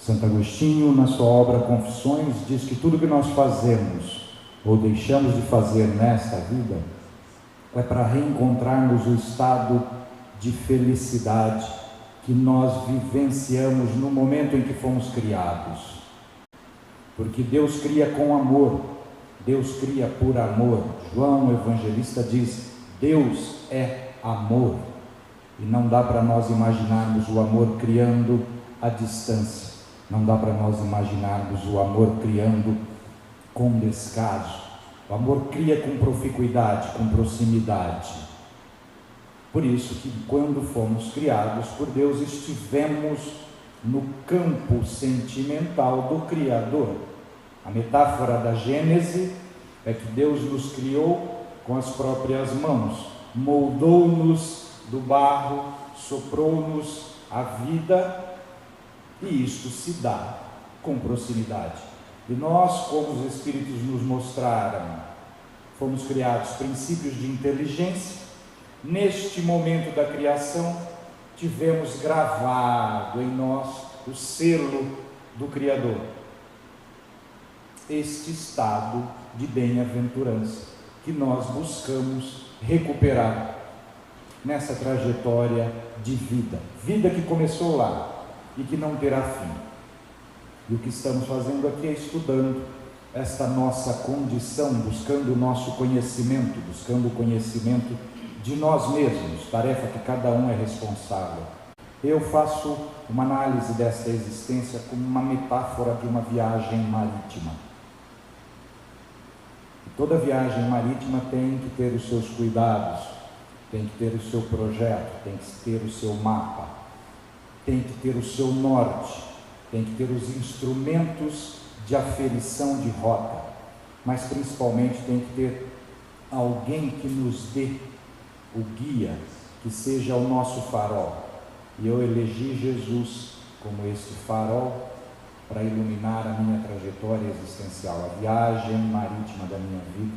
Santo Agostinho, na sua obra Confissões, diz que tudo que nós fazemos ou deixamos de fazer nesta vida é para reencontrarmos o estado de felicidade que nós vivenciamos no momento em que fomos criados. Porque Deus cria com amor, Deus cria por amor. João, o evangelista, diz: Deus é amor. E não dá para nós imaginarmos o amor criando a distância. Não dá para nós imaginarmos o amor criando com descaso. O amor cria com proficuidade, com proximidade. Por isso que quando fomos criados por Deus, estivemos no campo sentimental do Criador. A metáfora da Gênese é que Deus nos criou com as próprias mãos, moldou-nos do barro, soprou-nos a vida, e isto se dá com proximidade. E nós, como os Espíritos nos mostraram, fomos criados princípios de inteligência. Neste momento da criação, tivemos gravado em nós o selo do Criador, este estado de bem-aventurança que nós buscamos recuperar nessa trajetória de vida, vida que começou lá e que não terá fim. E o que estamos fazendo aqui é estudando esta nossa condição, buscando o nosso conhecimento, buscando o conhecimento de nós mesmos, tarefa que cada um é responsável. Eu faço uma análise desta existência como uma metáfora de uma viagem marítima. E toda viagem marítima tem que ter os seus cuidados, tem que ter o seu projeto, tem que ter o seu mapa, tem que ter o seu norte, tem que ter os instrumentos de aferição de rota, mas principalmente tem que ter alguém que nos dê o guia, que seja o nosso farol. E eu elegi Jesus como este farol para iluminar a minha trajetória existencial, a viagem marítima da minha vida,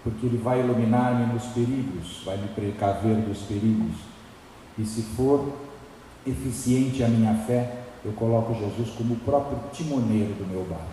porque Ele vai iluminar-me nos perigos, vai me precaver dos perigos. E se for eficiente a minha fé, eu coloco Jesus como o próprio timoneiro do meu barco.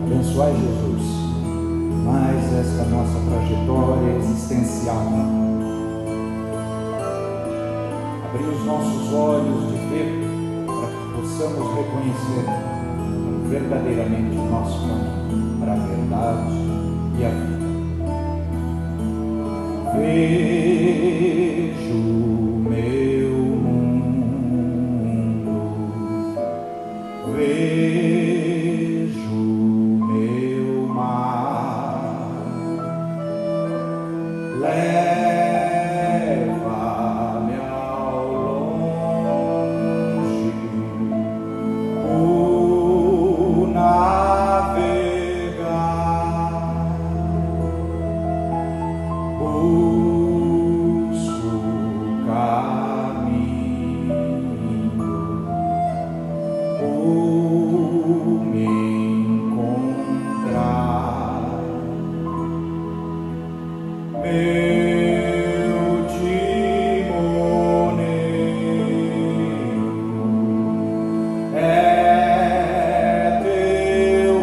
Abençoai, Jesus, mais esta nossa trajetória existencial. Abrir os nossos olhos de ver para que possamos reconhecer verdadeiramente o nosso caminho para a verdade e a vida. Vejo meu mundo, vejo meu mar, leva-me ao longe, o navegar, busco o caminho, o me encontrar, meu timoneiro é teu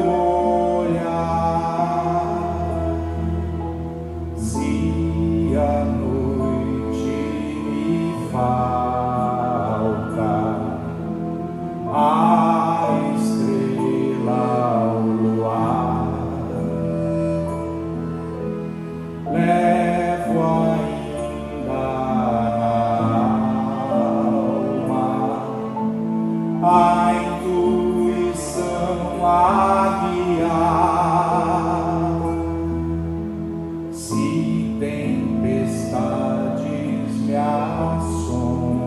olhar. Se a noite me falta, a estrela, o luar, levo ainda na alma a intuição a guiar. Se tempestades me assombram,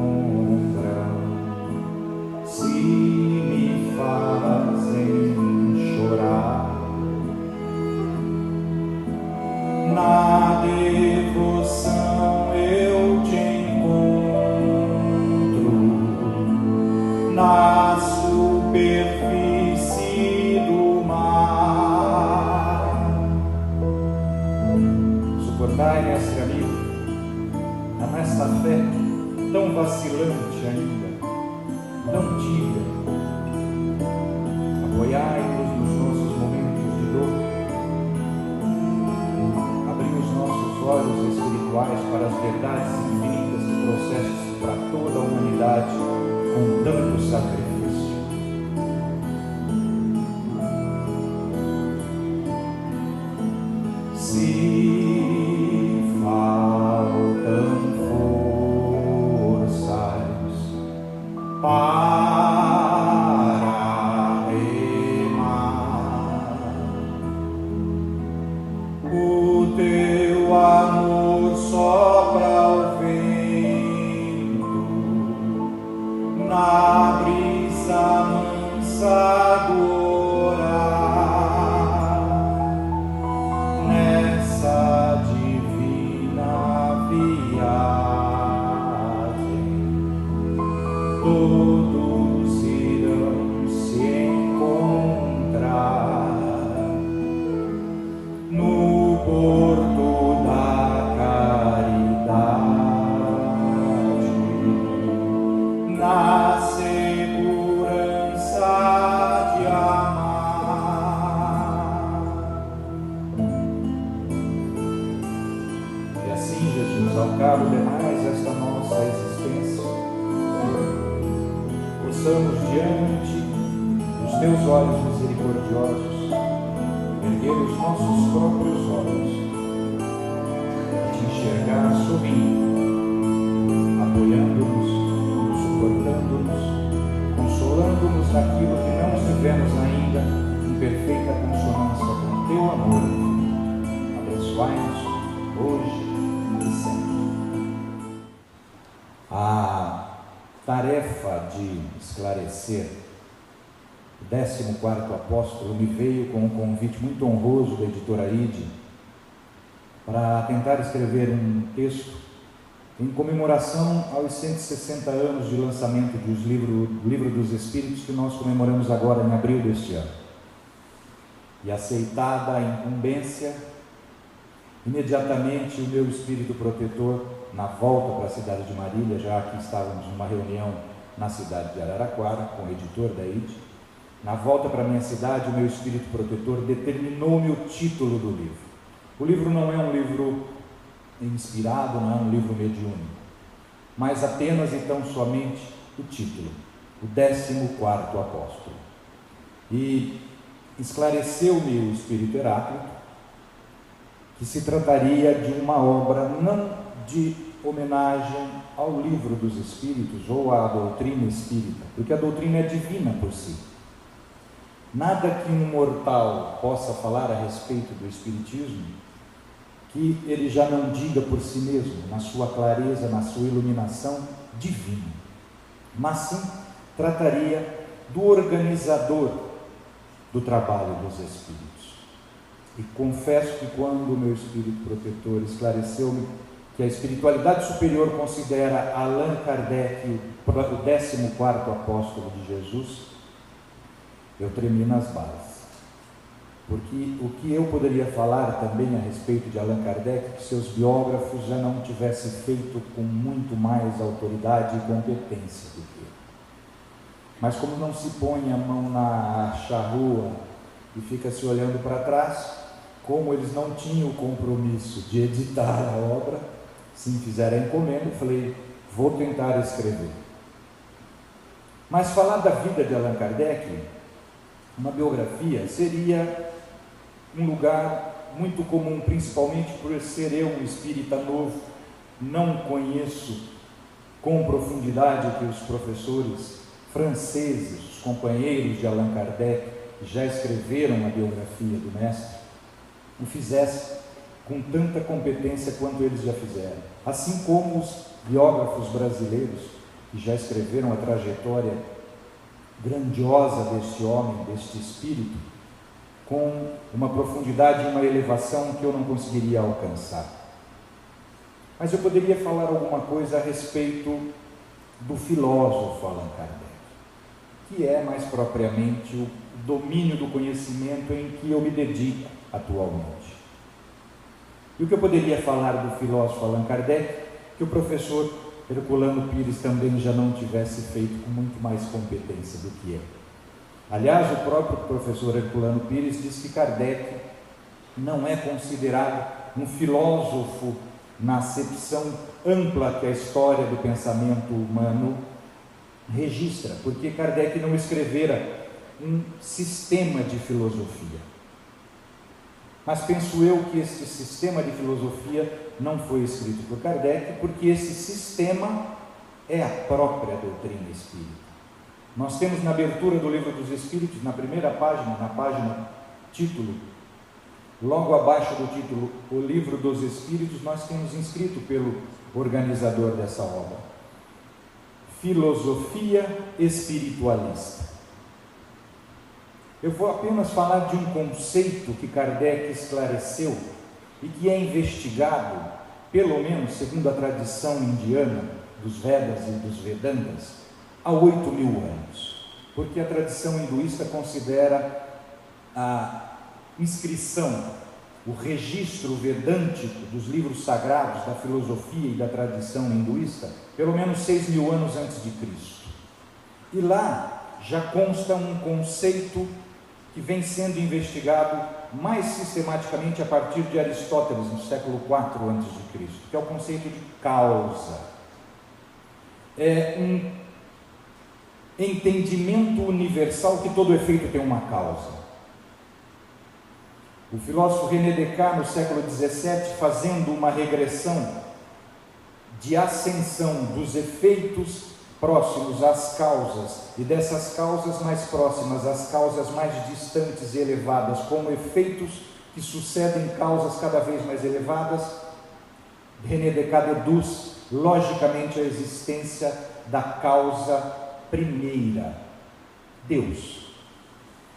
vida, nesta fé tão vacilante ainda, tão tíbia. Apoiai-nos nos nossos momentos de dor, abri os nossos olhos espirituais para as verdades infinitas que trouxeste para toda a humanidade com tanto sacrifício. Se faltam forças para remar, o teu amor sopra o vento na brisa mansa do orar, nessa divina viagem todos irão se encontrar no porto da caridade, na segurança de amar. E assim, Jesus, ao cabo de mais esta nossa existência, possamos diante dos teus olhos misericordiosos erguer os nossos próprios olhos e te enxergar sorrindo, apoiando-nos, suportando-nos, consolando-nos naquilo que não estivemos ainda em perfeita consonância com o teu amor. Abençoai-nos hoje e sempre. A tarefa de esclarecer o 14º apóstolo me veio com um convite muito honroso da editora Ide para tentar escrever um texto em comemoração aos 160 anos de lançamento do Livro dos Espíritos, que nós comemoramos agora em abril deste ano. E aceitada a incumbência, imediatamente o meu espírito protetor, na volta para a cidade de Marília, já que estávamos numa reunião na cidade de Araraquara com o editor da Ide, na volta para a minha cidade, o meu espírito protetor determinou-me o título do livro. O livro não é um livro inspirado, não é um livro mediúnico, mas apenas e tão somente o título, o 14º apóstolo. E esclareceu-me o espírito Heráclito que se trataria de uma obra não de homenagem ao Livro dos Espíritos ou à doutrina espírita, porque a doutrina é divina por si. Nada que um mortal possa falar a respeito do Espiritismo que ele já não diga por si mesmo, na sua clareza, na sua iluminação divina, mas sim trataria do organizador do trabalho dos Espíritos. E confesso que quando o meu espírito protetor esclareceu-me que a espiritualidade superior considera Allan Kardec o 14º apóstolo de Jesus, eu tremi nas bases, porque o que eu poderia falar também a respeito de Allan Kardec, que seus biógrafos já não tivessem feito com muito mais autoridade e competência do que eu. Mas como não se põe a mão na charrua e fica se olhando para trás, como eles não tinham o compromisso de editar a obra, sim, fizeram a encomenda, eu falei, vou tentar escrever. Mas falar da vida de Allan Kardec, uma biografia, seria um lugar muito comum, principalmente por ser eu um espírita novo, não conheço com profundidade o que os professores franceses, os companheiros de Allan Kardec, que já escreveram a biografia do mestre, o fizesse com tanta competência quanto eles já fizeram. Assim como os biógrafos brasileiros, que já escreveram a trajetória grandiosa deste homem, deste espírito, com uma profundidade e uma elevação que eu não conseguiria alcançar. Mas eu poderia falar alguma coisa a respeito do filósofo Allan Kardec, que é mais propriamente o domínio do conhecimento em que eu me dedico atualmente. E o que eu poderia falar do filósofo Allan Kardec, que o professor Herculano Pires também já não tivesse feito com muito mais competência do que ele. Aliás, o próprio professor Herculano Pires diz que Kardec não é considerado um filósofo na acepção ampla que a história do pensamento humano registra, porque Kardec não escrevera um sistema de filosofia. Mas penso eu que este sistema de filosofia não foi escrito por Kardec, porque esse sistema é a própria doutrina espírita. Nós temos na abertura do Livro dos Espíritos, na primeira página, na página título, logo abaixo do título, o Livro dos Espíritos, nós temos inscrito pelo organizador dessa obra: Filosofia Espiritualista. Eu vou apenas falar de um conceito que Kardec esclareceu e que é investigado, pelo menos segundo a tradição indiana, dos Vedas e dos Vedantas, há 8.000 anos, porque a tradição hinduísta considera a inscrição, o registro vedântico dos livros sagrados da filosofia e da tradição hinduísta, pelo menos 6.000 anos antes de Cristo. E lá já consta um conceito que vem sendo investigado mais sistematicamente a partir de Aristóteles, no século IV a.C., que é o conceito de causa. É um entendimento universal que todo efeito tem uma causa. O filósofo René Descartes, no século XVII, fazendo uma regressão de ascensão dos efeitos próximos às causas e dessas causas mais próximas às causas mais distantes e elevadas, como efeitos que sucedem causas cada vez mais elevadas, René Descartes deduz logicamente a existência da causa primeira, Deus.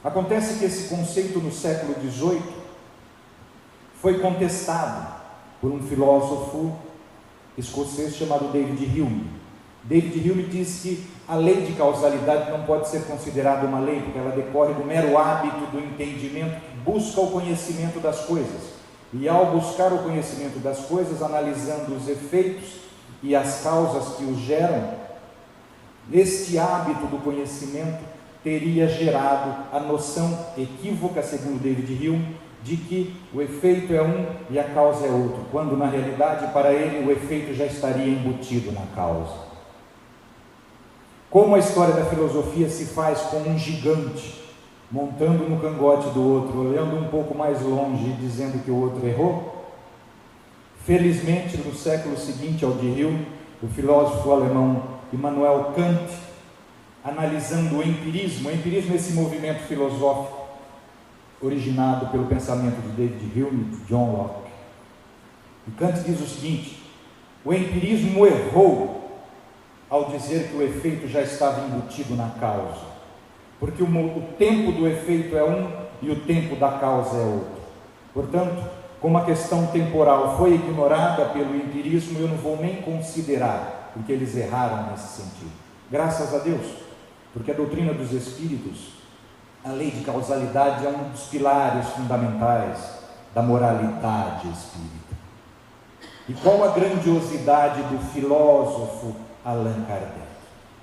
Acontece que esse conceito no século XVIII foi contestado por um filósofo escocês chamado David Hume. David Hume diz que a lei de causalidade não pode ser considerada uma lei, porque ela decorre do mero hábito do entendimento que busca o conhecimento das coisas. E ao buscar o conhecimento das coisas, analisando os efeitos e as causas que os geram, este hábito do conhecimento teria gerado a noção equívoca, segundo David Hume, de que o efeito é um e a causa é outro, quando na realidade para ele o efeito já estaria embutido na causa. Como a história da filosofia se faz com um gigante montando no cangote do outro, olhando um pouco mais longe e dizendo que o outro errou, felizmente no século seguinte ao de Hume, o filósofo alemão Immanuel Kant, analisando o empirismo é esse movimento filosófico originado pelo pensamento de David Hume e de John Locke. E Kant diz o seguinte: o empirismo errou ao dizer que o efeito já estava embutido na causa, porque o tempo do efeito é um e o tempo da causa é outro. Portanto, como a questão temporal foi ignorada pelo empirismo, eu não vou nem considerar, porque eles erraram nesse sentido. Graças a Deus, porque a doutrina dos espíritos, a lei de causalidade, é um dos pilares fundamentais da moralidade espírita. E qual a grandiosidade do filósofo Allan Kardec?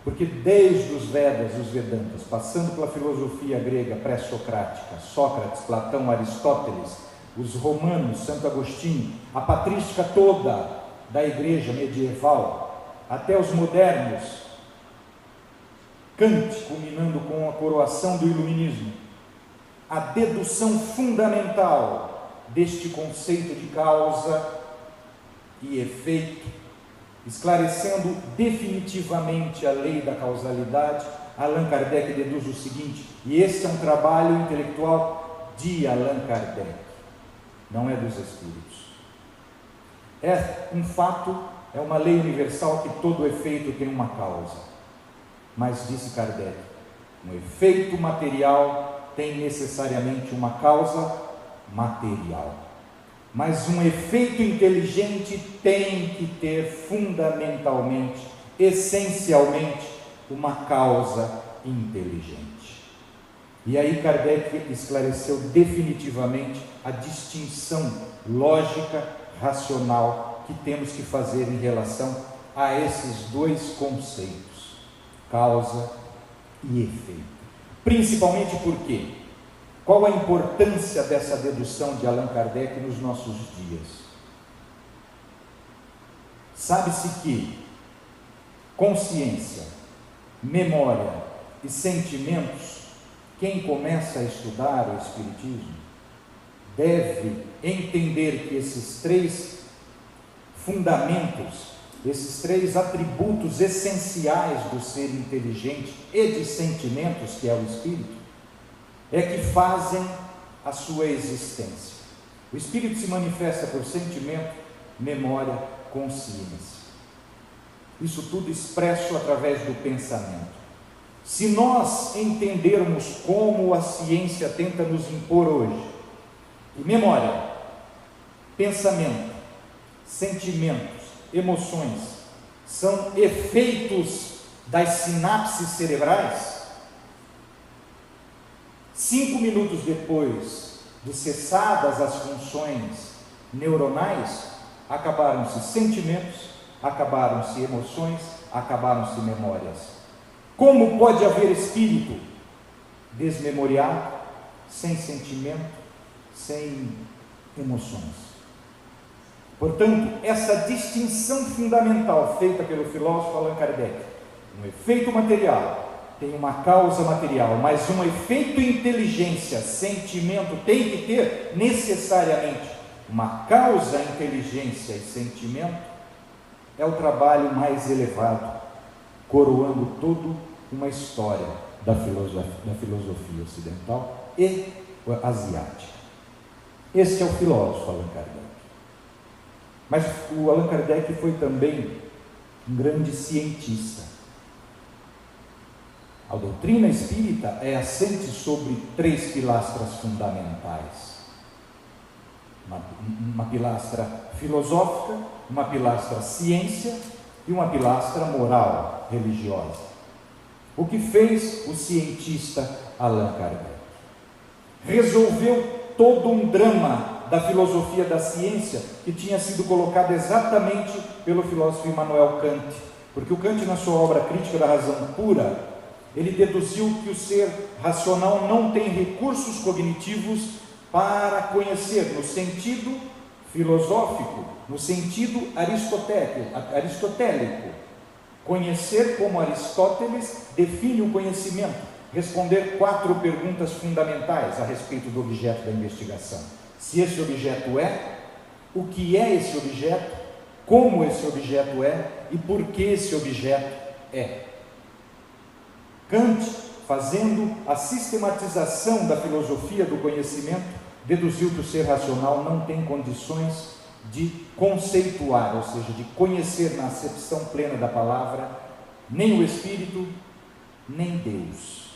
Porque desde os Vedas e os Vedantas, passando pela filosofia grega pré-socrática, Sócrates, Platão, Aristóteles, os romanos, Santo Agostinho, a patrística toda da igreja medieval, até os modernos, Kant, culminando com a coroação do iluminismo, a dedução fundamental deste conceito de causa e efeito, esclarecendo definitivamente a lei da causalidade, Allan Kardec deduz o seguinte, e esse é um trabalho intelectual de Allan Kardec, não é dos espíritos. É um fato, é uma lei universal que todo efeito tem uma causa. Mas, disse Kardec, um efeito material tem necessariamente uma causa material. Mas um efeito inteligente tem que ter fundamentalmente, essencialmente, uma causa inteligente. E aí Kardec esclareceu definitivamente a distinção lógica racional que temos que fazer em relação a esses dois conceitos, causa e efeito. Principalmente porque, qual a importância dessa dedução de Allan Kardec nos nossos dias? Sabe-se que consciência, memória e sentimentos, quem começa a estudar o Espiritismo deve entender que esses três fundamentos, esses três atributos essenciais do ser inteligente e de sentimentos, que é o espírito, é que fazem a sua existência. O espírito se manifesta por sentimento, memória, consciência. Isso tudo expresso através do pensamento. Se nós entendermos como a ciência tenta nos impor hoje, que memória, pensamento, sentimentos, emoções são efeitos das sinapses cerebrais, 5 minutos depois de cessadas as funções neuronais, acabaram-se sentimentos, acabaram-se emoções, acabaram-se memórias. Como pode haver espírito desmemoriado, sem sentimento, sem emoções? Portanto, essa distinção fundamental feita pelo filósofo Allan Kardec, um efeito material tem uma causa material, mas um efeito inteligência, sentimento, tem que ter necessariamente uma causa, inteligência e sentimento, é o trabalho mais elevado, coroando toda uma história da filosofia ocidental e asiática. Este é o filósofo Allan Kardec. Mas o Allan Kardec foi também um grande cientista. A doutrina espírita é assente sobre 3 pilastras fundamentais. Uma pilastra filosófica, uma pilastra ciência e uma pilastra moral, religiosa. O que fez o cientista Allan Kardec? Resolveu todo um drama da filosofia da ciência que tinha sido colocado exatamente pelo filósofo Immanuel Kant, porque o Kant, na sua obra Crítica da Razão Pura, ele deduziu que o ser racional não tem recursos cognitivos para conhecer no sentido filosófico, no sentido aristotélico. Conhecer como Aristóteles define o conhecimento, responder 4 perguntas fundamentais a respeito do objeto da investigação. Se esse objeto é, o que é esse objeto, como esse objeto é e por que esse objeto é. Kant, fazendo a sistematização da filosofia do conhecimento, deduziu que o ser racional não tem condições de conceituar, ou seja, de conhecer na acepção plena da palavra, nem o Espírito, nem Deus.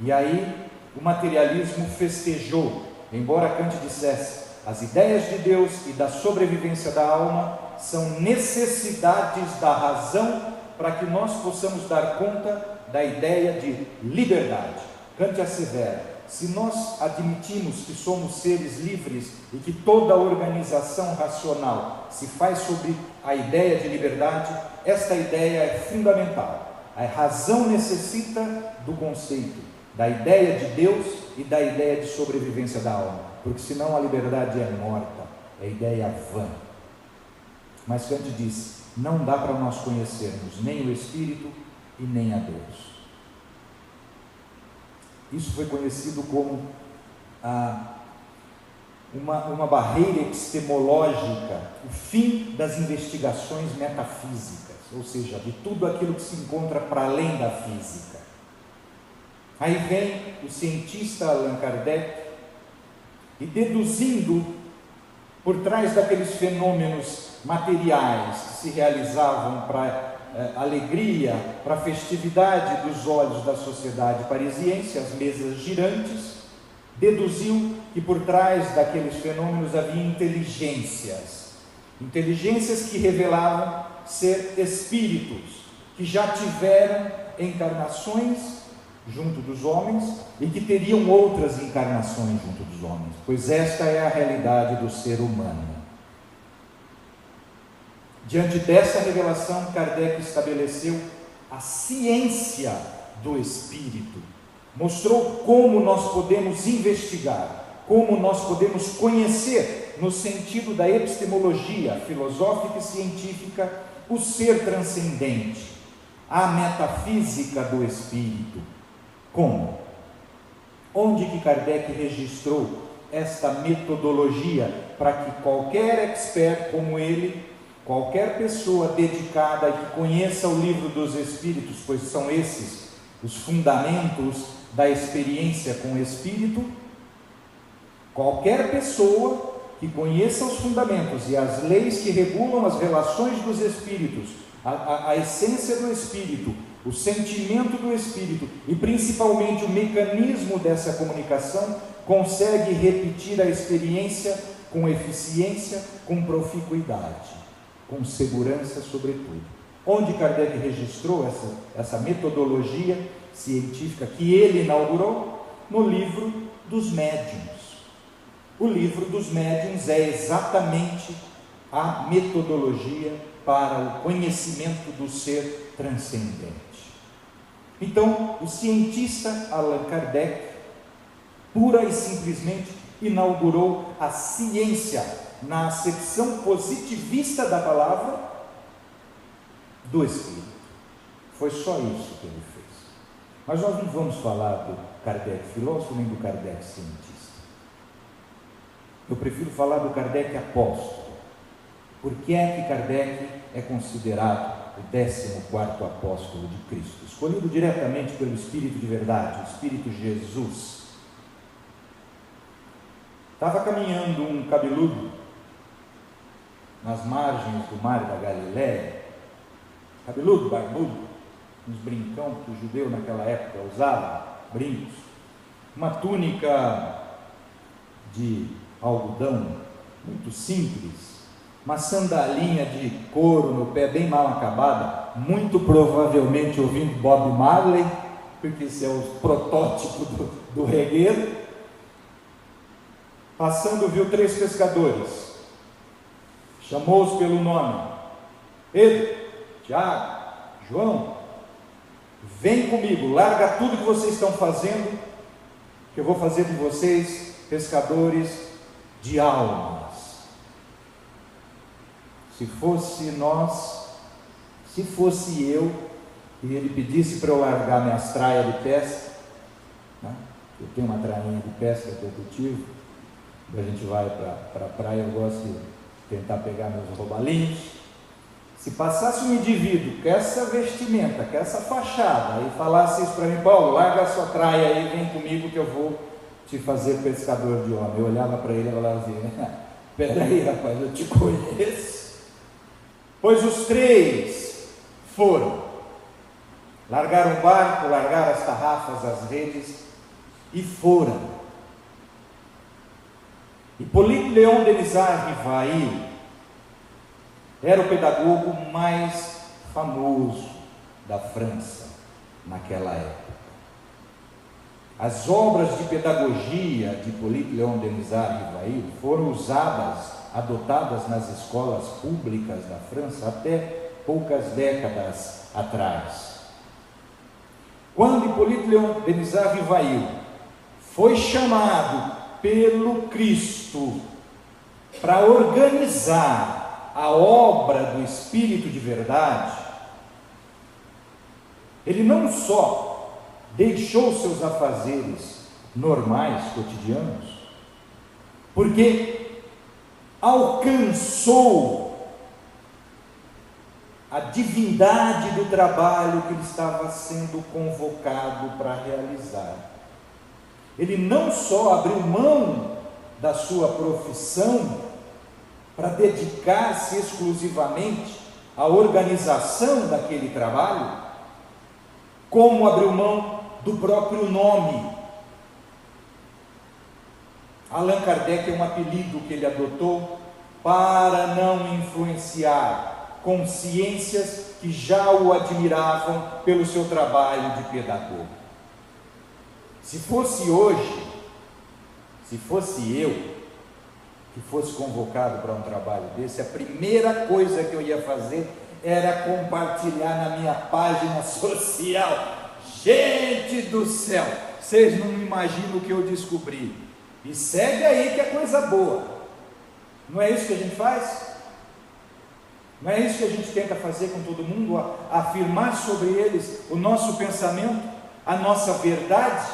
E aí o materialismo festejou, embora Kant dissesse, as ideias de Deus e da sobrevivência da alma são necessidades da razão para que nós possamos dar conta da ideia de liberdade. Kant assevera: se nós admitimos que somos seres livres e que toda a organização racional se faz sobre a ideia de liberdade, esta ideia é fundamental. A razão necessita do conceito, da ideia de Deus e da ideia de sobrevivência da alma, porque senão a liberdade é morta, é ideia vã. Mas Kant diz: não dá para nós conhecermos nem o Espírito e nem a Deus. Isso foi conhecido como uma barreira epistemológica, o fim das investigações metafísicas, ou seja, de tudo aquilo que se encontra para além da física. Aí vem o cientista Allan Kardec e, deduzindo por trás daqueles fenômenos materiais que se realizavam para alegria, para a festividade dos olhos da sociedade parisiense, as mesas girantes, deduziu que por trás daqueles fenômenos havia inteligências que revelavam ser espíritos que já tiveram encarnações junto dos homens e que teriam outras encarnações junto dos homens, pois esta é a realidade do ser humano. Diante dessa revelação, Kardec estabeleceu a ciência do Espírito. Mostrou como nós podemos investigar, como nós podemos conhecer, no sentido da epistemologia filosófica e científica, o ser transcendente, a metafísica do Espírito. Como? Onde que Kardec registrou esta metodologia para que qualquer expert como ele, qualquer pessoa dedicada e que conheça o Livro dos Espíritos, pois são esses os fundamentos da experiência com o Espírito, qualquer pessoa que conheça os fundamentos e as leis que regulam as relações dos Espíritos, a essência do Espírito, o sentimento do Espírito e principalmente o mecanismo dessa comunicação, consegue repetir a experiência com eficiência, com proficuidade, com segurança sobretudo. Onde Kardec registrou essa metodologia científica que ele inaugurou? No Livro dos Médiuns. O Livro dos Médiuns é exatamente a metodologia para o conhecimento do ser transcendente. Então, o cientista Allan Kardec, pura e simplesmente, inaugurou a ciência, na acepção positivista da palavra, do Espírito. Foi só isso que ele fez. Mas nós não vamos falar do Kardec filósofo nem do Kardec cientista. Eu prefiro falar do Kardec apóstolo. Por que é que Kardec é considerado o 14º apóstolo de Cristo, escolhido diretamente pelo Espírito de verdade, o Espírito Jesus? Estava caminhando um cabeludo nas margens do mar da Galiléia, cabeludo, barbudo, uns brincão que o judeu naquela época usava, brincos, uma túnica de algodão muito simples, uma sandalinha de couro no pé bem mal acabada, muito provavelmente ouvindo Bob Marley, porque esse é o protótipo do regueiro. Passando, viu 3 pescadores, chamou-os pelo nome: Pedro, Tiago, João, vem comigo, larga tudo que vocês estão fazendo, que eu vou fazer de vocês pescadores de almas. Se fosse nós, se fosse eu, e ele pedisse para eu largar minhas traias de pesca, né? Eu tenho uma trainha de pesca que eu cultivo, quando a gente vai para a praia, eu gosto de tentar pegar meus roubalinhos. Se passasse um indivíduo com essa vestimenta, com essa fachada, e falasse isso para mim: Paulo, larga a sua traia aí, vem comigo que eu vou te fazer pescador de homem. Eu olhava para ele e falava assim: peraí, rapaz, eu te conheço. Pois os 3 foram, largaram o barco, largaram as tarrafas, as redes e foram. Hippolyte Léon Denisard Rivail era o pedagogo mais famoso da França naquela época. As obras de pedagogia de Hippolyte Léon Denisard Rivail foram usadas, adotadas nas escolas públicas da França até poucas décadas atrás. Quando Hippolyte Léon Denisard Rivail foi chamado pelo Cristo para organizar a obra do Espírito de verdade, ele não só deixou seus afazeres normais, cotidianos, porque alcançou a divindade do trabalho que ele estava sendo convocado para realizar. Ele não só abriu mão da sua profissão para dedicar-se exclusivamente à organização daquele trabalho, como abriu mão do próprio nome. Allan Kardec é um apelido que ele adotou para não influenciar consciências que já o admiravam pelo seu trabalho de pedagogo. Se fosse hoje, se fosse eu, que fosse convocado para um trabalho desse, a primeira coisa que eu ia fazer era compartilhar na minha página social. Gente do céu, vocês não imaginam o que eu descobri. E segue aí que é coisa boa. Não é isso que a gente faz? Não é isso que a gente tenta fazer com todo mundo? Afirmar sobre eles o nosso pensamento, a nossa verdade,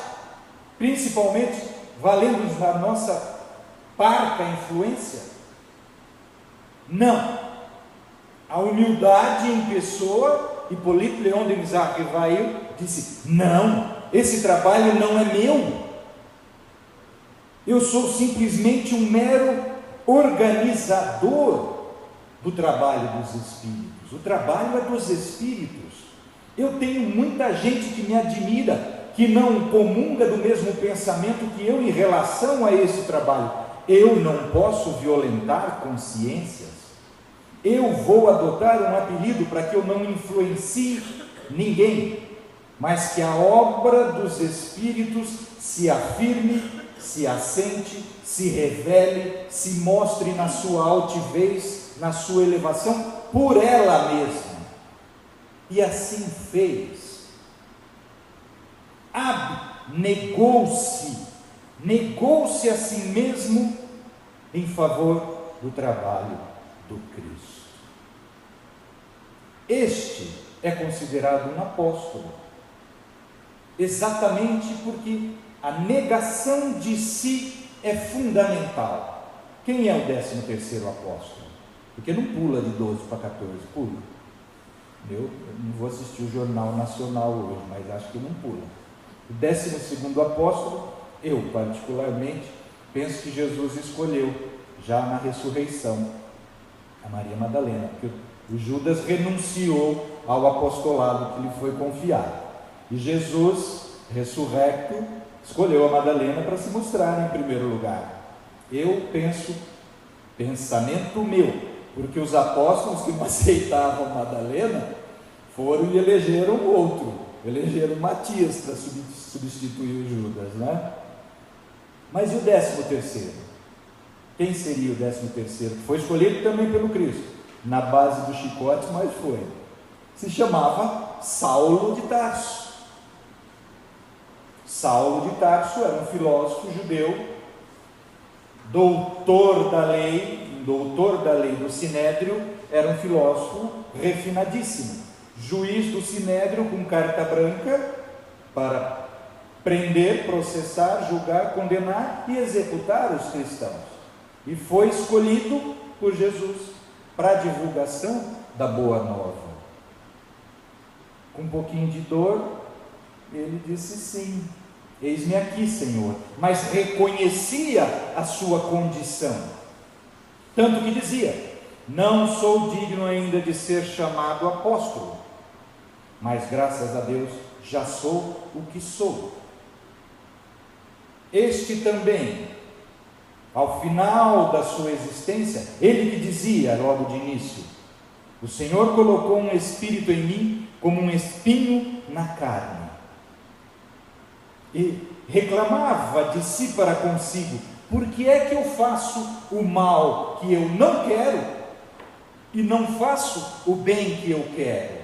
principalmente valendo-nos da nossa parca influência? Não. A humildade em pessoa, Hipólito Leon Denis Rivail disse: não, esse trabalho não é meu, eu sou simplesmente um mero organizador do trabalho dos Espíritos. O trabalho é dos Espíritos. Eu tenho muita gente que me admira, que não comunga do mesmo pensamento que eu em relação a esse trabalho. Eu não posso violentar consciências. Eu vou adotar um apelido para que eu não influencie ninguém, mas que a obra dos Espíritos se afirme, se assente, se revele, se mostre na sua altivez, na sua elevação, por ela mesma. E assim fez. Negou-se a si mesmo em favor do trabalho do Cristo. Este é considerado um apóstolo, exatamente porque a negação de si é fundamental. Quem é o 13º apóstolo? Porque não pula de 12 para 14, pula. Eu não vou assistir o Jornal Nacional hoje, mas acho que não pula. O 12º apóstolo, eu particularmente penso que Jesus escolheu já na ressurreição a Maria Madalena, porque o Judas renunciou ao apostolado que lhe foi confiado, e Jesus, ressurrecto, escolheu a Madalena para se mostrar em primeiro lugar. Eu penso, pensamento meu, porque os apóstolos que não aceitavam Madalena foram e elegeram outro, elegeram Matias para substituir o Judas, né? Mas e o 13º? Quem seria o 13º? Que foi escolhido também pelo Cristo, na base do chicote, mas foi. Se chamava Saulo de Tarso. Saulo de Tarso era um filósofo judeu, doutor da lei do Sinédrio, era um filósofo refinadíssimo, juiz do Sinédrio com carta branca para prender, processar, julgar, condenar e executar os cristãos. E foi escolhido por Jesus para a divulgação da Boa Nova. Com um pouquinho de dor, ele disse sim, eis-me aqui, Senhor, mas reconhecia a sua condição, tanto que dizia: não sou digno ainda de ser chamado apóstolo, mas graças a Deus já sou o que sou. Este também, ao final da sua existência, ele que dizia logo de início: o Senhor colocou um espírito em mim como um espinho na carne, e reclamava de si para consigo: por que é que eu faço o mal que eu não quero e não faço o bem que eu quero?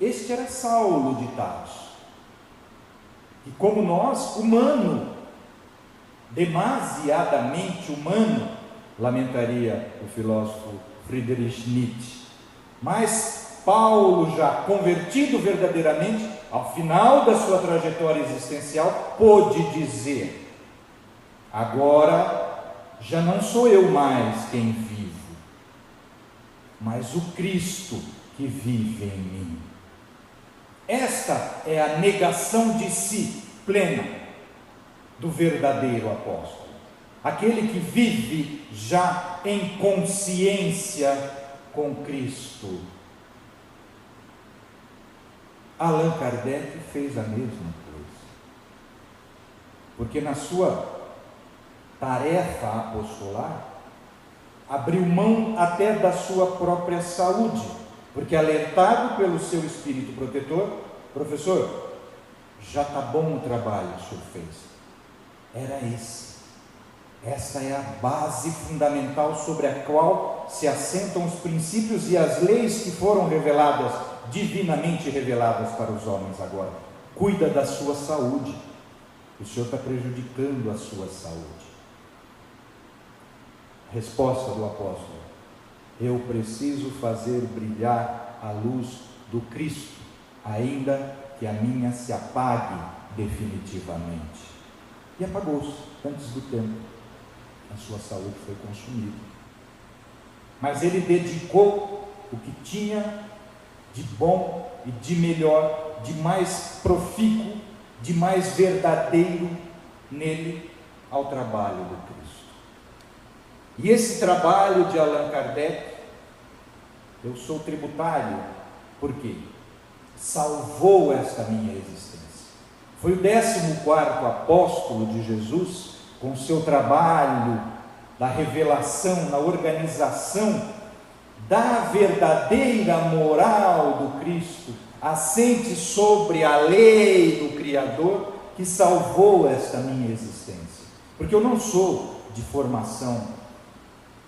Este era Saulo de Tarso, e como nós, humano, demasiadamente humano, lamentaria o filósofo Friedrich Nietzsche. Mas Paulo, já convertido verdadeiramente, ao final da sua trajetória existencial, pôde dizer: agora já não sou eu mais quem vivo, mas o Cristo que vive em mim. Esta é a negação de si plena do verdadeiro apóstolo, aquele que vive já em consciência com Cristo. Allan Kardec fez a mesma coisa, porque na sua tarefa apostolar abriu mão até da sua própria saúde, porque alertado pelo seu espírito protetor: professor, já está bom o trabalho que o senhor fez. Era esse. Esta é a base fundamental sobre a qual se assentam os princípios e as leis que foram reveladas, divinamente reveladas para os homens agora. Cuida da sua saúde. O Senhor está prejudicando a sua saúde. Resposta do apóstolo: eu preciso fazer brilhar a luz do Cristo, ainda que a minha se apague definitivamente. E apagou-se antes do tempo. A sua saúde foi consumida. Mas ele dedicou o que tinha de bom e de melhor, de mais profícuo, de mais verdadeiro nele, ao trabalho do Cristo. E esse trabalho de Allan Kardec, eu sou tributário, por quê? Salvou esta minha existência. Foi o 14º apóstolo de Jesus, com seu trabalho da revelação, na organização da verdadeira moral do Cristo, assente sobre a lei do Criador, que salvou esta minha existência. Porque eu não sou de formação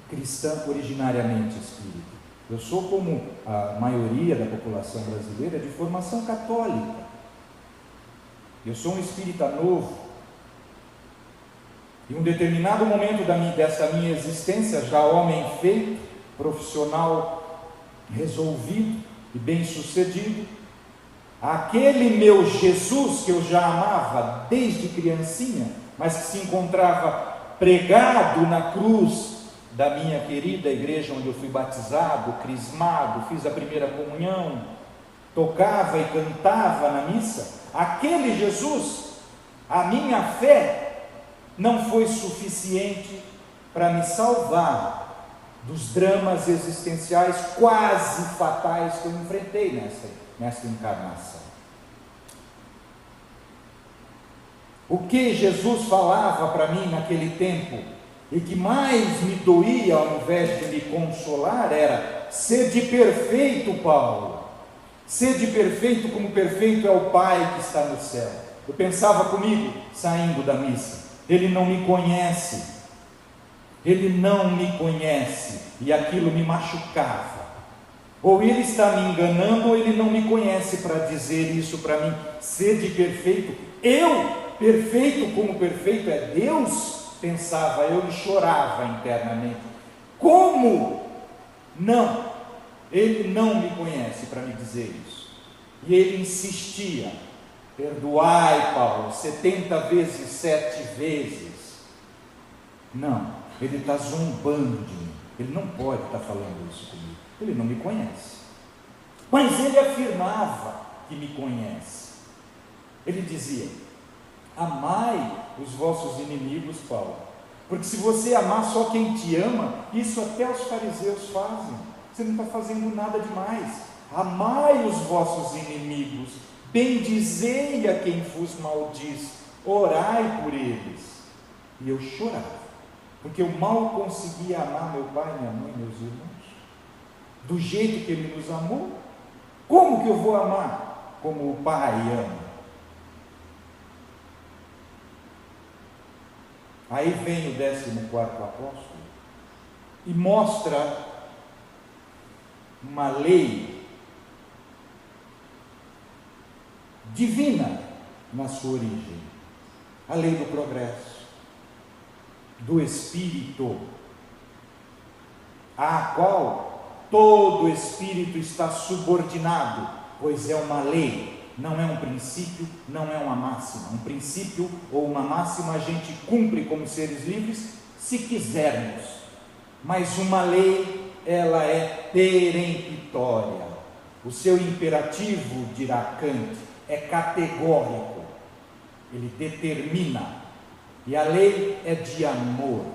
cristã originariamente espírita. Eu sou, como a maioria da população brasileira, de formação católica. Eu sou um espírita novo. Em um determinado momento dessa minha existência, já homem feito, profissional resolvido e bem-sucedido, aquele meu Jesus que eu já amava desde criancinha, mas que se encontrava pregado na cruz da minha querida igreja onde eu fui batizado, crismado, fiz a primeira comunhão, tocava e cantava na missa, aquele Jesus, a minha fé não foi suficiente para me salvar dos dramas existenciais quase fatais que eu enfrentei nesta encarnação. O que Jesus falava para mim naquele tempo e que mais me doía ao invés de me consolar era: sede perfeito, Paulo, sede perfeito como perfeito é o Pai que está no céu. Eu pensava comigo, saindo da missa: ele não me conhece, ele não me conhece, e aquilo me machucava. Ou ele está me enganando, ou ele não me conhece para dizer isso para mim. Sede perfeito, eu perfeito como perfeito é Deus, pensava eu e chorava internamente. Como não? Ele não me conhece para me dizer isso. E ele insistia: perdoai, Paulo, 70 vezes, 7 vezes. Não, ele está zombando de mim. Ele não pode estar falando isso comigo. Ele não me conhece. Mas ele afirmava que me conhece. Ele dizia: amai os vossos inimigos, Paulo, porque se você amar só quem te ama, isso até os fariseus fazem. Você não está fazendo nada demais. Amai os vossos inimigos, bendizei a quem vos maldiz, orai por eles. E eu chorava, porque eu mal conseguia amar meu pai, minha mãe, meus irmãos do jeito que ele nos amou. Como que eu vou amar como o pai ama? Aí vem o 14º apóstolo e mostra uma lei divina na sua origem, a lei do progresso, do Espírito, à qual todo espírito está subordinado, pois é uma lei, não é um princípio, não é uma máxima. Um princípio ou uma máxima a gente cumpre como seres livres, se quisermos, mas uma lei, ela é peremptória. O seu imperativo, dirá Kant, é categórico, ele determina, e a lei é de amor,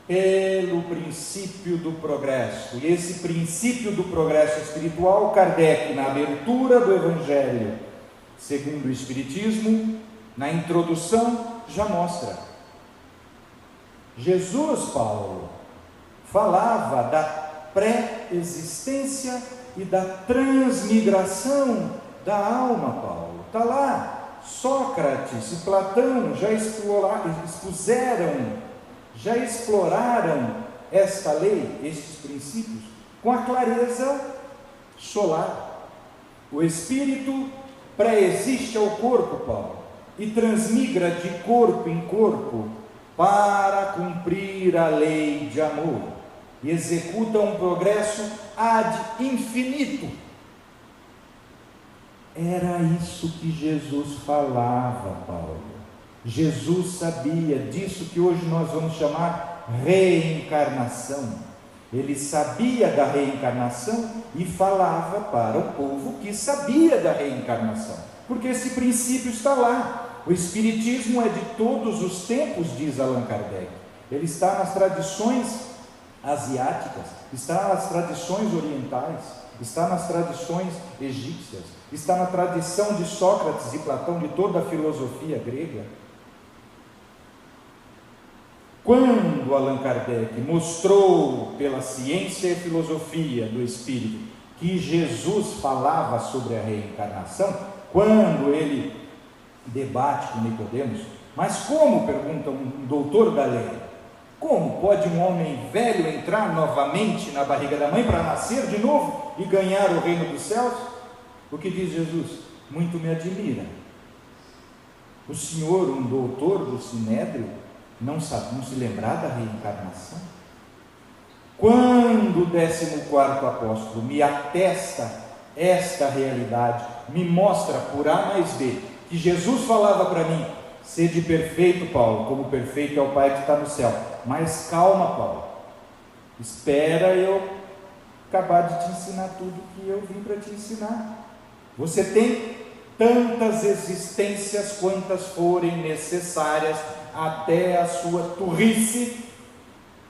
pelo princípio do progresso. E esse princípio do progresso espiritual, Kardec, na abertura do Evangelho segundo o Espiritismo, na introdução, já mostra. Jesus, Paulo, falava da pré-existência e da transmigração da alma, Paulo. Está lá. Sócrates e Platão já expuseram já exploraram esta lei, estes princípios, com a clareza solar. O espírito pré-existe ao corpo, Paulo, e transmigra de corpo em corpo para cumprir a lei de amor, e executa um progresso ad infinito. Era isso que Jesus falava, Paulo. Jesus sabia disso que hoje nós vamos chamar reencarnação. Ele sabia da reencarnação e falava para o povo que sabia da reencarnação, porque esse princípio está lá. O Espiritismo é de todos os tempos, diz Allan Kardec. Ele está nas tradições asiáticas, está nas tradições orientais, está nas tradições egípcias, está na tradição de Sócrates e Platão, de toda a filosofia grega. Quando Allan Kardec mostrou pela ciência e filosofia do Espírito que Jesus falava sobre a reencarnação, quando ele debate com Nicodemos, mas como, pergunta um doutor da lei, como pode um homem velho entrar novamente na barriga da mãe para nascer de novo e ganhar o reino dos céus? O que diz Jesus? Muito me admira. O senhor, um doutor do Sinédrio, não se lembrar da reencarnação? Quando o 14º apóstolo me atesta esta realidade, me mostra por A mais B, que Jesus falava para mim: sede perfeito, Paulo, como perfeito é o Pai que está no céu. Mas calma, Paulo, espera eu acabar de te ensinar tudo que eu vim para te ensinar. Você tem tantas existências quantas forem necessárias até a sua turrice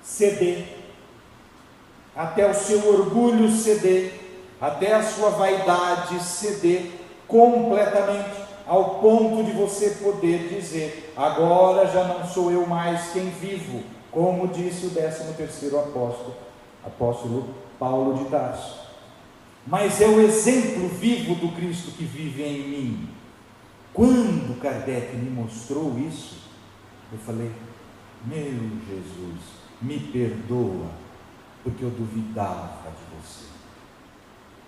ceder, até o seu orgulho ceder, até a sua vaidade ceder completamente, ao ponto de você poder dizer: agora já não sou eu mais quem vivo, como disse o 13º apóstolo Paulo de Tarso, mas é o exemplo vivo do Cristo que vive em mim. Quando Kardec me mostrou isso, eu falei: meu Jesus, me perdoa, porque eu duvidava de você.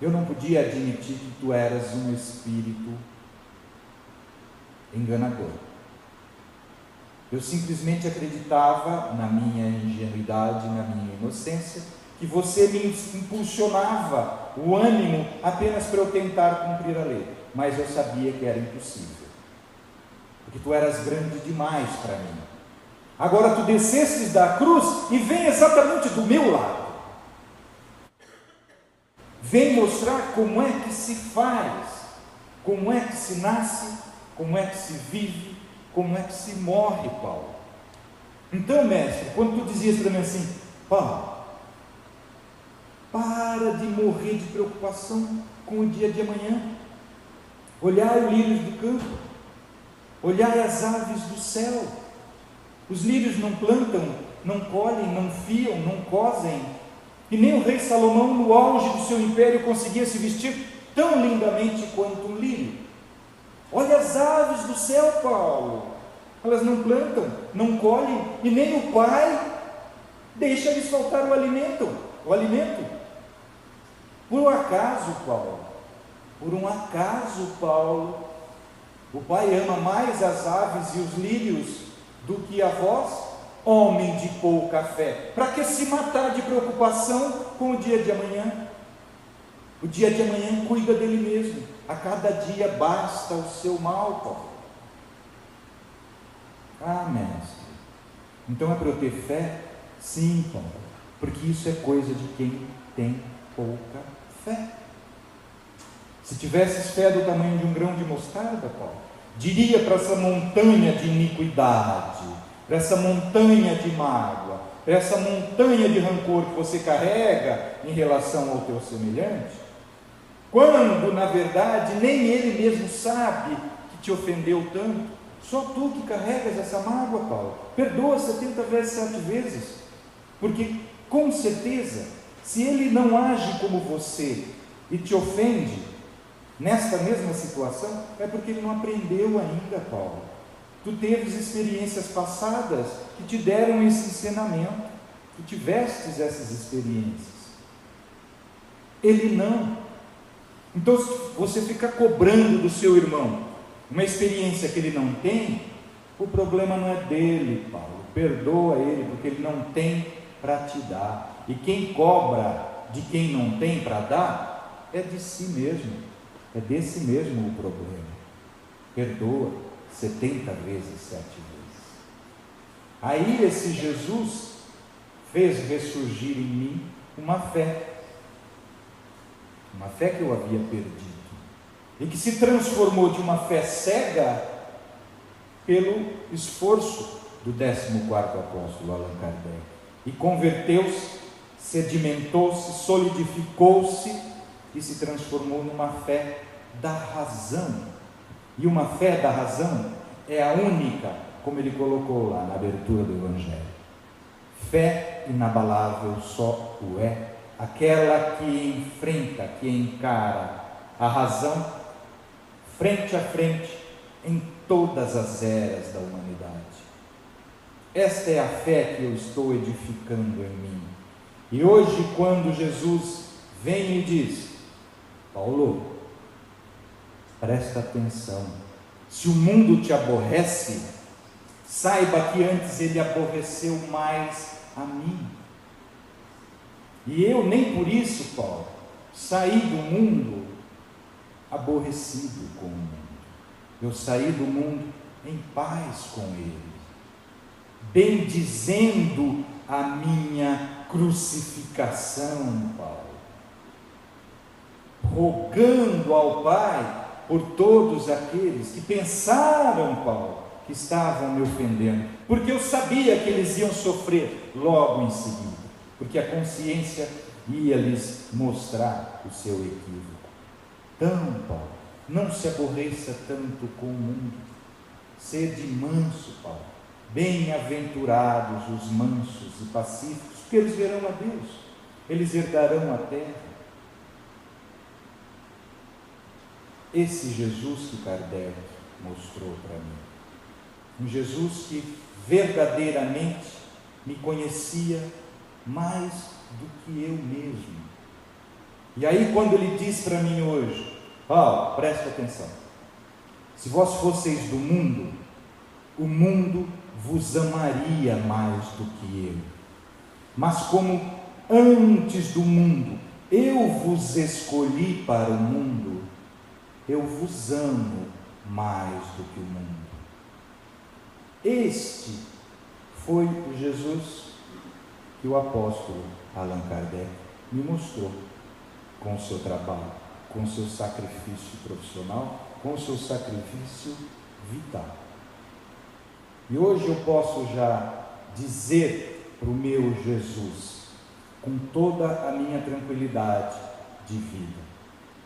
Eu não podia admitir que tu eras um espírito enganador. Eu simplesmente acreditava, na minha ingenuidade, na minha inocência, que você me impulsionava o ânimo apenas para eu tentar cumprir a lei, mas eu sabia que era impossível, porque tu eras grande demais para mim. Agora tu descestes da cruz e vem exatamente do meu lado, vem mostrar como é que se faz, como é que se nasce, como é que se vive, como é que se morre, Paulo. Então, mestre, quando tu dizias para mim assim: Paulo, para de morrer de preocupação com o dia de amanhã, olhai os lírios do campo, olhai as aves do céu, os lírios não plantam, não colhem, não fiam, não cosem, e nem o rei Salomão, no auge do seu império, conseguia se vestir tão lindamente quanto um lírio. Olha as aves do céu, Paulo, elas não plantam, não colhem, e nem o Pai deixa lhes faltar o alimento. Por um acaso, Paulo, o Pai ama mais as aves e os lírios do que a vós, homem de pouca fé? Para que se matar de preocupação com o dia de amanhã? O dia de amanhã cuida dele mesmo, a cada dia basta o seu mal, Paulo. Ah, mestre, então é para eu ter fé? Sim, Paulo, porque isso é coisa de quem tem pouca fé. Se tivesses fé do tamanho de um grão de mostarda, Paulo, diria para essa montanha de iniquidade, para essa montanha de mágoa, para essa montanha de rancor que você carrega em relação ao teu semelhante, quando na verdade nem ele mesmo sabe que te ofendeu tanto, só tu que carregas essa mágoa, Paulo. Perdoa 70 vezes 7 vezes, porque com certeza, se ele não age como você e te ofende nesta mesma situação, é porque ele não aprendeu ainda, Paulo. Tu teves experiências passadas que te deram esse ensinamento, que tivestes essas experiências. Ele não. Então, se você fica cobrando do seu irmão uma experiência que ele não tem, o problema não é dele, Paulo. Perdoa ele, porque ele não tem para te dar. E quem cobra de quem não tem para dar, é de si mesmo. É desse mesmo o problema. Perdoa 70 vezes 7 vezes. Aí esse Jesus fez ressurgir em mim uma fé que eu havia perdido, e que se transformou de uma fé cega pelo esforço do 14º apóstolo Allan Kardec, e converteu-se, sedimentou-se, solidificou-se e se transformou numa fé da razão. E uma fé da razão é a única, como ele colocou lá na abertura do Evangelho. Fé inabalável só o é aquela que enfrenta, que encara a razão frente a frente em todas as eras da humanidade. Esta é a fé que eu estou edificando em mim. E hoje, quando Jesus vem e diz: Paulo, presta atenção, se o mundo te aborrece, saiba que antes ele aborreceu mais a mim. E eu nem por isso, Paulo, saí do mundo aborrecido com o mundo. Eu saí do mundo em paz com ele, bendizendo a minha crucificação, Paulo, rogando ao Pai por todos aqueles que pensaram, Paulo, que estavam me ofendendo, porque eu sabia que eles iam sofrer logo em seguida, porque a consciência ia lhes mostrar o seu equívoco. Então, Paulo, não se aborreça tanto com o mundo, sede manso, Paulo. Bem-aventurados os mansos e pacíficos, porque eles verão a Deus, eles herdarão a terra. Esse Jesus que Kardec mostrou para mim, um Jesus que verdadeiramente me conhecia mais do que eu mesmo. E aí, quando ele diz para mim hoje: Paulo, presta atenção, se vós fosseis do mundo, o mundo vos amaria mais do que eu, mas como antes do mundo eu vos escolhi para o mundo, eu vos amo mais do que o mundo. Este foi o Jesus que o apóstolo Allan Kardec me mostrou, com o seu trabalho, com o seu sacrifício profissional, com o seu sacrifício vital. E hoje eu posso já dizer para o meu Jesus, com toda a minha tranquilidade de vida: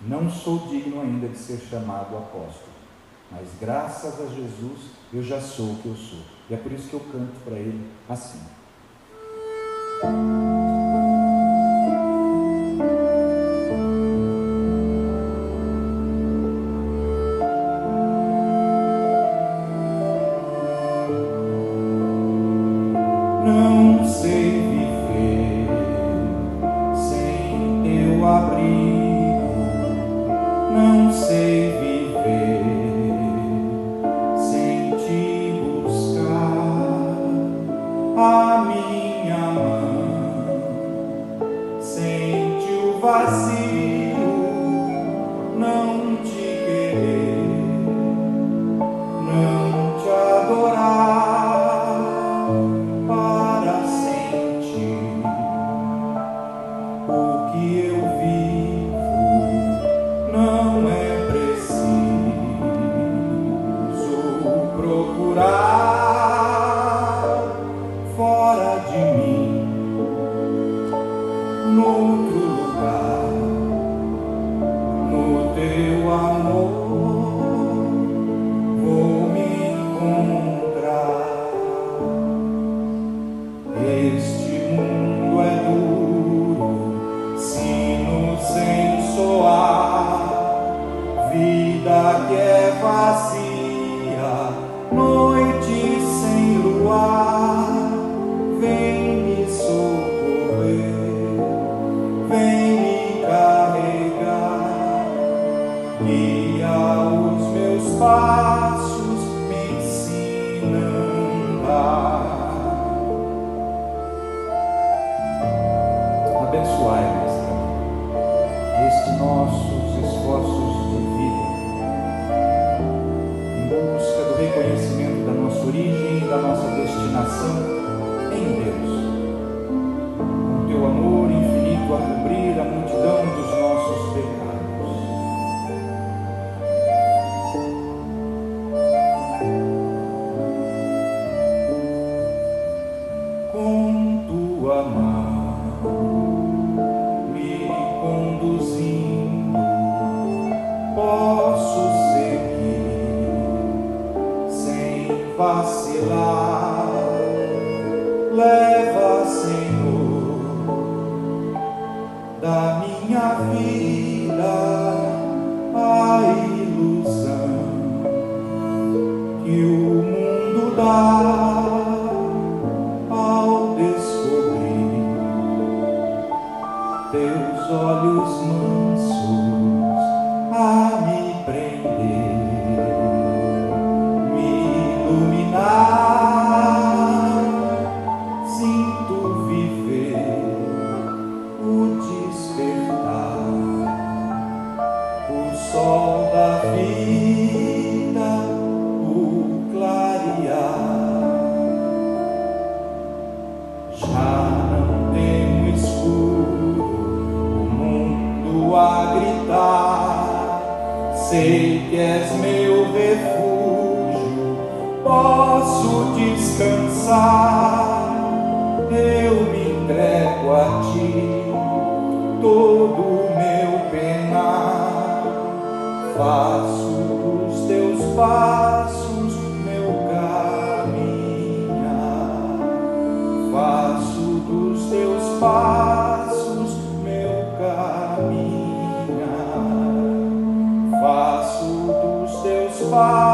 não sou digno ainda de ser chamado apóstolo, mas graças a Jesus eu já sou o que eu sou. E é por isso que eu canto para ele assim. Não sei viver sem teu abrigo, não sei viver sem te buscar, a minha mão sente o vazio, não te querer, não te adorar, para sentir o que eu vivo. Não é preciso procurar fora de mim, noutro lugar, passos me ensinam a andar. Abençoai, Mestre, estes nossos esforços de vida, em busca do reconhecimento da nossa origem e da nossa destinação em Deus, com teu amor infinito a cobrir a multidão dos nossos pecados. Com tua mão me conduzindo, posso seguir sem vacilar. Leva, Senhor, da minha vida a ilusão que o mundo dá ao descobrir teus olhos mansos a me prender, me iluminar. Sinto viver o despertar, o sol da vida, o clarear. Já não tenho escuro, o mundo a gritar. Sei que és meu refúgio, posso descansar. Eu me entrego a ti, todo o meu penar. Faço dos teus passos meu caminhar. Faço dos teus passos meu caminhar. Faço dos teus passos